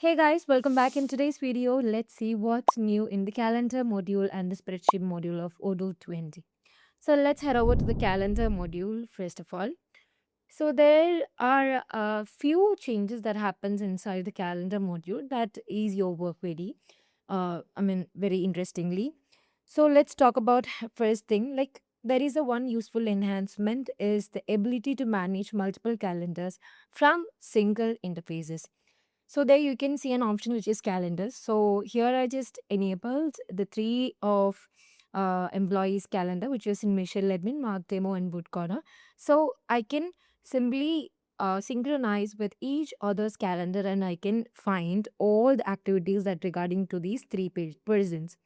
Hey guys, welcome back. In today's video, let's see what's new in the calendar module and the spreadsheet module of Odoo 20. So let's head over to the calendar module first of all. So there are a few changes that happens inside the calendar module that is your work very interestingly. So let's talk about first thing. Like there is a one useful enhancement is the ability to manage multiple calendars from single interfaces. So there you can see an option which is calendars. So here I just enabled the three of employees calendar, which is in Michelle Admin, Mark Demo, and Boot Corner. So I can simply synchronize with each other's calendar and I can find all the activities that regarding to these persons.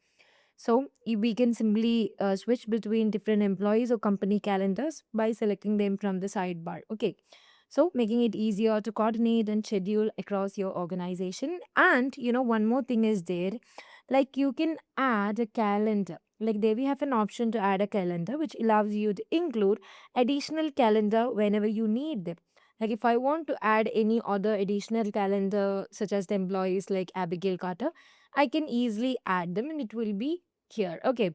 So we can simply switch between different employees or company calendars by selecting them from the sidebar. Okay. So making it easier to coordinate and schedule across your organization. And one more thing is there, like you can add a calendar. Like there we have an option to add a calendar which allows you to include additional calendar whenever you need them. Like if I want to add any other additional calendar such as the employees like Abigail Carter, I can easily add them and it will be here. Okay.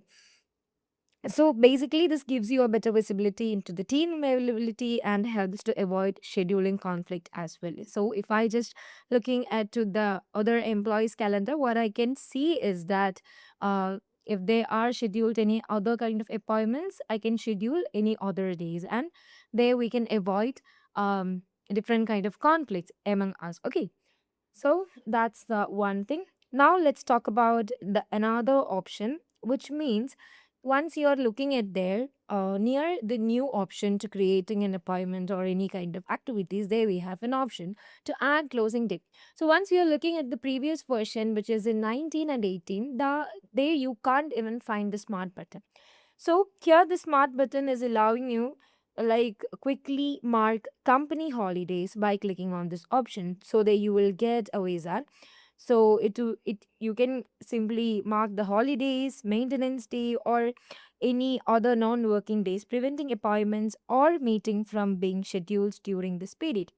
So basically, this gives you a better visibility into the team availability and helps to avoid scheduling conflict as well. So if I just looking at to the other employees calendar, what I can see is that if they are scheduled any other kind of appointments, I can schedule any other days, and there we can avoid different kind of conflicts among us. Okay, so that's the one thing. Now let's talk about the another option, which means once you are looking at there near the new option to creating an appointment or any kind of activities, there we have an option to add closing date. So once you are looking at the previous version, which is in 19 and 18, there you can't even find the smart button. So here the smart button is allowing you like quickly mark company holidays by clicking on this option so that you will get a wizard. So it you can simply mark the holidays, maintenance day, or any other non-working days, preventing appointments or meeting from being scheduled during this period.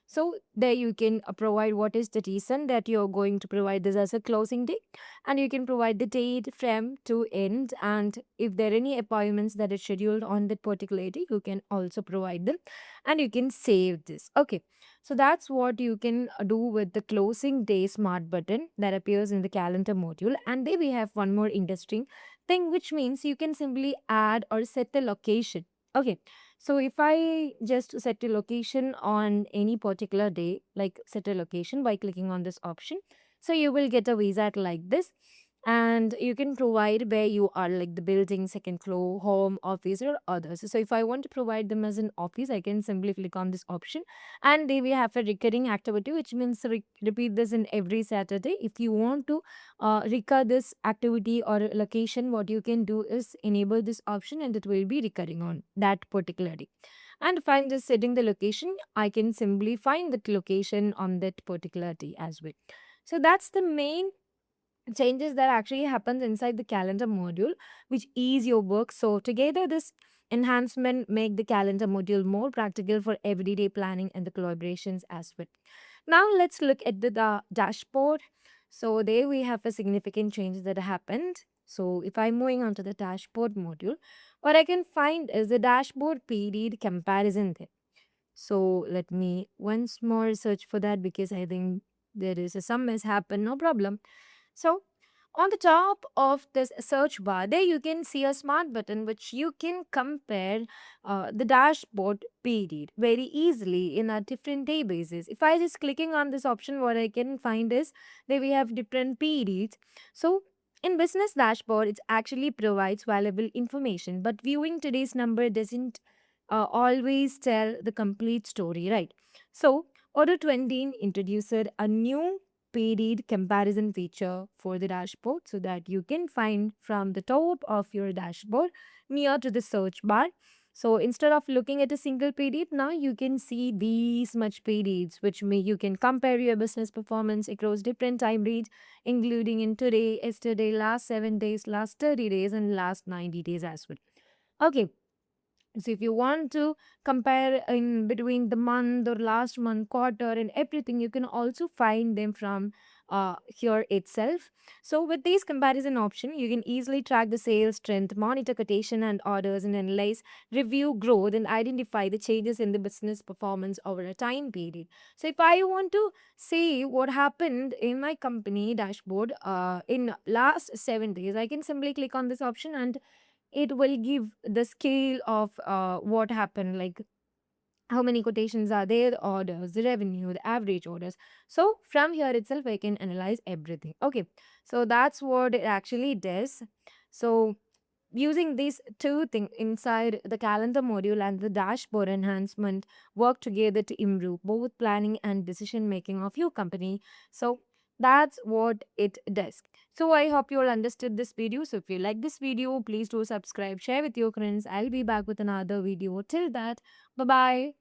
So there you can provide what is the reason that you're going to provide this as a closing date, and you can provide the date from to end, and if there are any appointments that are scheduled on that particular day, you can also provide them, and you can save this. Okay, so that's what you can do with the closing day smart button that appears in the calendar module. And then we have one more interesting thing, which means you can simply add or set a location. Okay, so if I just set a location on any particular day, like set a location by clicking on this option, so you will get a wizard like this, and you can provide where you are, like the building, second floor, home, office, or others. So if I want to provide them as an office, I can simply click on this option, and they will have a recurring activity, which means repeat this in every Saturday. If you want to recur this activity or location, what you can do is enable this option, and it will be recurring on that particular day. And if I'm just setting the location, I can simply find that location on that particular day as well. So that's the main changes that actually happens inside the calendar module, which ease your work. So together this enhancement make the calendar module more practical for everyday planning and the collaborations as well. Now let's look at the dashboard. So there we have a significant change that happened. So if I'm moving on to the dashboard module, what I can find is the dashboard period comparison there. So let me once more search for that because I think there is a some mishap, no problem. So on the top of this search bar, there you can see a smart button which you can compare the dashboard period very easily in a different day basis. If I just clicking on this option, what I can find is that we have different periods. So in business dashboard, it actually provides valuable information, but viewing today's number doesn't always tell the complete story, right? So Order 20 introduced a new period comparison feature for the dashboard so that you can find from the top of your dashboard near to the search bar. So instead of looking at a single period, now you can see these much periods, which may you can compare your business performance across different time range, including in today, yesterday, last 7 days, last 30 days, and last 90 days as well. Okay, So if you want to compare in between the month or last month, quarter, and everything, you can also find them from here itself. So with this comparison option, you can easily track the sales strength, monitor quotation and orders, and analyze, review growth, and identify the changes in the business performance over a time period. So if I want to see what happened in my company dashboard in last 7 days, I can simply click on this option and it will give the scale of what happened, like how many quotations are there, the orders, the revenue, the average orders. So from here itself I can analyze everything. Okay, so that's what it actually does. So using these two things inside the calendar module and the dashboard enhancement work together to improve both planning and decision making of your company. So that's what it does. So I hope you all understood this video. So if you like this video, please do subscribe, share with your friends. I'll be back with another video. Till that, bye bye.